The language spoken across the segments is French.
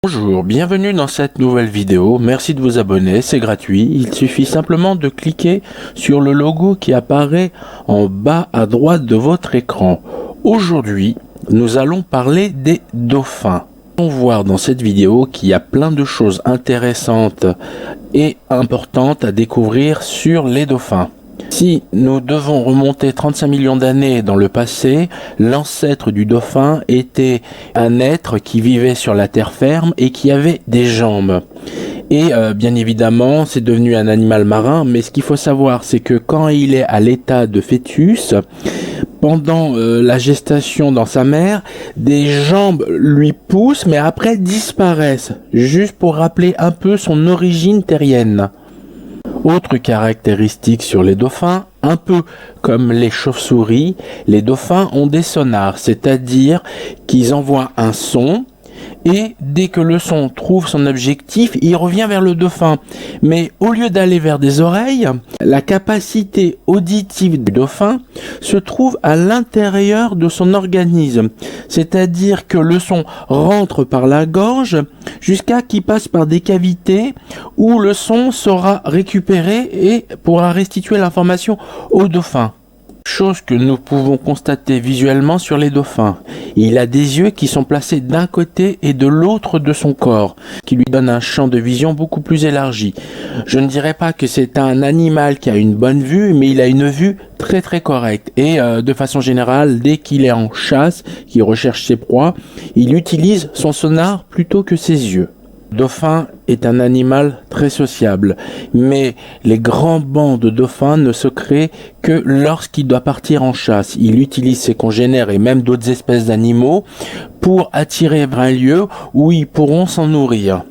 Bonjour, bienvenue dans cette nouvelle vidéo, merci de vous abonner, c'est gratuit, il suffit simplement de cliquer sur le logo qui apparaît en bas à droite de votre écran. Aujourd'hui, nous allons parler des dauphins. On va voir dans cette vidéo qu'il y a plein de choses intéressantes et importantes à découvrir sur les dauphins. Si nous devons remonter 35 millions d'années dans le passé, l'ancêtre du dauphin était un être qui vivait sur la terre ferme et qui avait des jambes. Et bien évidemment, c'est devenu un animal marin, mais ce qu'il faut savoir, c'est que quand il est à l'état de fœtus, pendant la gestation dans sa mère, des jambes lui poussent, mais après disparaissent, juste pour rappeler un peu son origine terrienne. Autre caractéristique sur les dauphins, un peu comme les chauves-souris, les dauphins ont des sonars, c'est-à-dire qu'ils envoient un son et dès que le son trouve son objectif, il revient vers le dauphin. Mais au lieu d'aller vers des oreilles, la capacité auditive du dauphin se trouve à l'intérieur de son organisme. C'est-à-dire que le son rentre par la gorge jusqu'à qu'il passe par des cavités où le son sera récupéré et pourra restituer l'information au dauphin. Chose que nous pouvons constater visuellement sur les dauphins. Il a des yeux qui sont placés d'un côté et de l'autre de son corps, qui lui donne un champ de vision beaucoup plus élargi. Je ne dirais pas que c'est un animal qui a une bonne vue, mais il a une vue très correcte. Et de façon générale, dès qu'il est en chasse, qu'il recherche ses proies, il utilise son sonar plutôt que ses yeux. Le dauphin est un animal très sociable, mais les grands bancs de dauphins ne se créent que lorsqu'il doit partir en chasse. Il utilise ses congénères et même d'autres espèces d'animaux pour attirer vers un lieu où ils pourront s'en nourrir.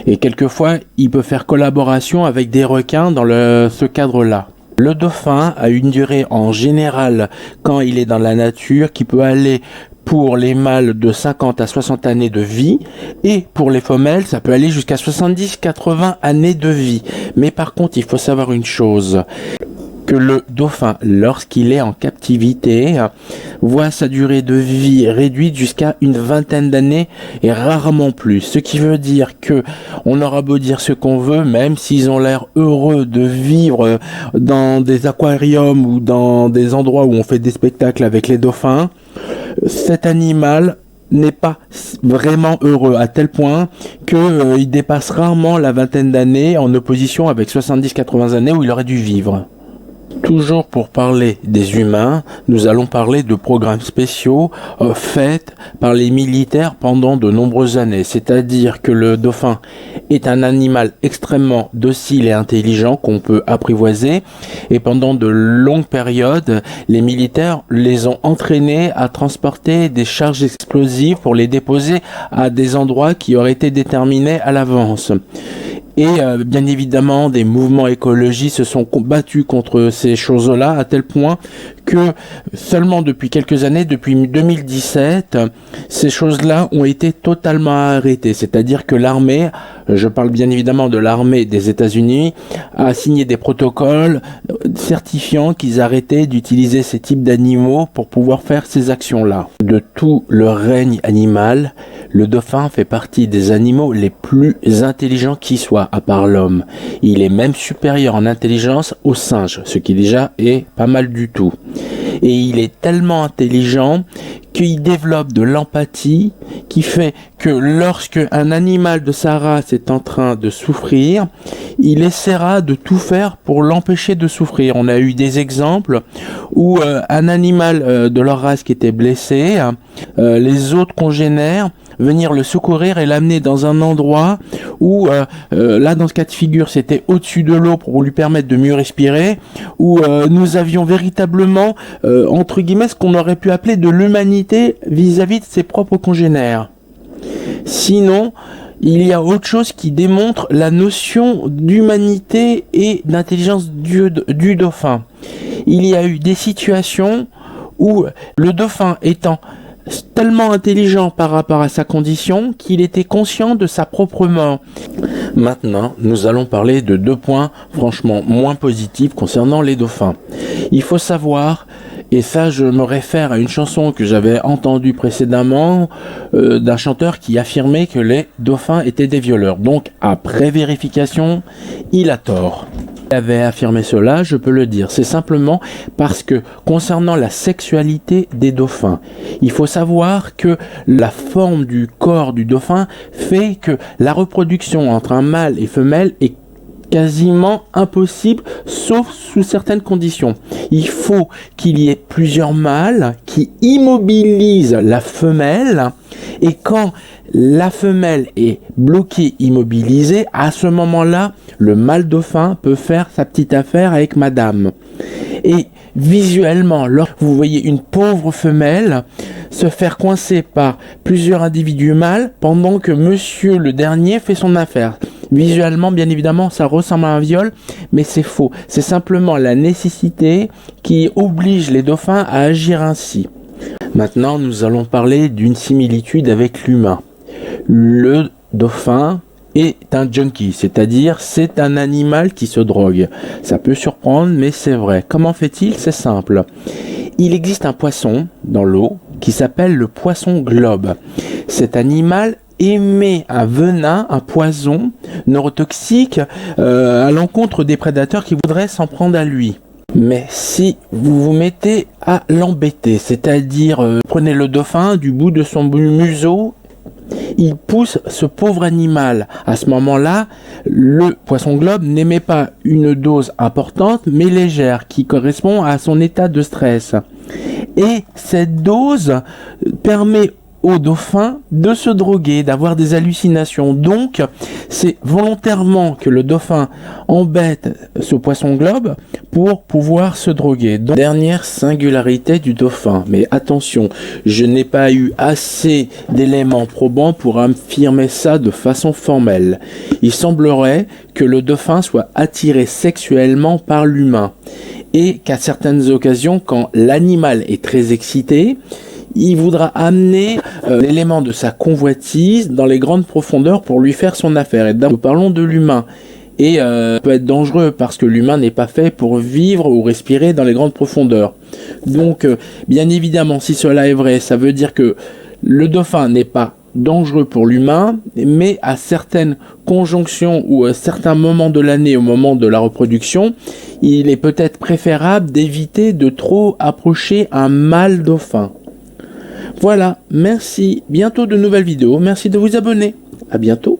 Et quelquefois, il peut faire collaboration avec des requins dans ce cadre-là. Le dauphin a une durée en général, quand il est dans la nature, qui peut aller pour les mâles de 50 à 60 années de vie et pour les femelles, ça peut aller jusqu'à 70-80 années de vie. Mais par contre, il faut savoir une chose, que le dauphin, lorsqu'il est en captivité, voit sa durée de vie réduite jusqu'à une vingtaine d'années et rarement plus. Ce qui veut dire que on aura beau dire ce qu'on veut, même s'ils ont l'air heureux de vivre dans des aquariums ou dans des endroits où on fait des spectacles avec les dauphins, cet animal n'est pas vraiment heureux à tel point qu'il dépasse rarement la vingtaine d'années en opposition avec 70-80 années où il aurait dû vivre. Toujours pour parler des humains, nous allons parler de programmes spéciaux faits par les militaires pendant de nombreuses années. C'est-à-dire que le dauphin est un animal extrêmement docile et intelligent qu'on peut apprivoiser. Et pendant de longues périodes, les militaires les ont entraînés à transporter des charges explosives pour les déposer à des endroits qui auraient été déterminés à l'avance. Et bien évidemment, des mouvements écologistes se sont battus contre ces choses-là à tel point que seulement depuis quelques années, depuis 2017, ces choses-là ont été totalement arrêtées. C'est-à-dire que l'armée, je parle bien évidemment de l'armée des États-Unis, a signé des protocoles certifiant qu'ils arrêtaient d'utiliser ces types d'animaux pour pouvoir faire ces actions-là. De tout le règne animal, le dauphin fait partie des animaux les plus intelligents qui soient, à part l'homme. Il est même supérieur en intelligence au singe, ce qui déjà est pas mal du tout. Et il est tellement intelligent qu'il développe de l'empathie qui fait que lorsque un animal de sa race est en train de souffrir, il essaiera de tout faire pour l'empêcher de souffrir. On a eu des exemples où un animal de leur race qui était blessé, les autres congénères venir le secourir et l'amener dans un endroit où, là dans ce cas de figure, c'était au-dessus de l'eau pour lui permettre de mieux respirer, où nous avions véritablement, entre guillemets, ce qu'on aurait pu appeler de l'humanité vis-à-vis de ses propres congénères. Sinon, il y a autre chose qui démontre la notion d'humanité et d'intelligence du dauphin. Il y a eu des situations où le dauphin étant tellement intelligent par rapport à sa condition qu'il était conscient de sa propre mort. Maintenant, nous allons parler de 2 points franchement moins positifs concernant les dauphins. Il faut savoir, et ça je me réfère à une chanson que j'avais entendue précédemment d'un chanteur qui affirmait que les dauphins étaient des violeurs. Donc après vérification, il a tort. Il avait affirmé cela, je peux le dire. C'est simplement parce que concernant la sexualité des dauphins, il faut savoir que la forme du corps du dauphin fait que la reproduction entre un mâle et femelle est quasiment impossible, sauf sous certaines conditions. Il faut qu'il y ait plusieurs mâles qui immobilisent la femelle, et quand la femelle est bloquée, immobilisée, à ce moment-là, le mâle dauphin peut faire sa petite affaire avec madame. Et visuellement, lorsque vous voyez une pauvre femelle se faire coincer par plusieurs individus mâles pendant que monsieur le dernier fait son affaire. Visuellement, bien évidemment, ça ressemble à un viol, mais c'est faux. C'est simplement la nécessité qui oblige les dauphins à agir ainsi. Maintenant, nous allons parler d'une similitude avec l'humain. Le dauphin est un junkie, c'est-à-dire c'est un animal qui se drogue. Ça peut surprendre, mais c'est vrai. Comment fait-il? C'est simple. Il existe un poisson dans l'eau qui s'appelle le poisson globe. Cet animal émet un venin, un poison neurotoxique à l'encontre des prédateurs qui voudraient s'en prendre à lui. Mais si vous vous mettez à l'embêter, c'est-à-dire prenez le dauphin du bout de son museau, il pousse ce pauvre animal. À ce moment-là, le poisson globe n'émet pas une dose importante, mais légère, qui correspond à son état de stress. Et cette dose permet au dauphin de se droguer, d'avoir des hallucinations. Donc, c'est volontairement que le dauphin embête ce poisson globe pour pouvoir se droguer. Donc, dernière singularité du dauphin. Mais attention, je n'ai pas eu assez d'éléments probants pour affirmer ça de façon formelle. Il semblerait que le dauphin soit attiré sexuellement par l'humain. Et qu'à certaines occasions, quand l'animal est très excité, il voudra amener l'élément de sa convoitise dans les grandes profondeurs pour lui faire son affaire. Et nous parlons de l'humain. Et peut être dangereux parce que l'humain n'est pas fait pour vivre ou respirer dans les grandes profondeurs. Donc, bien évidemment, si cela est vrai, ça veut dire que le dauphin n'est pas dangereux pour l'humain, mais à certaines conjonctions ou à certains moments de l'année, au moment de la reproduction, il est peut-être préférable d'éviter de trop approcher un mâle dauphin. Voilà, merci. Bientôt de nouvelles vidéos. Merci de vous abonner. À bientôt.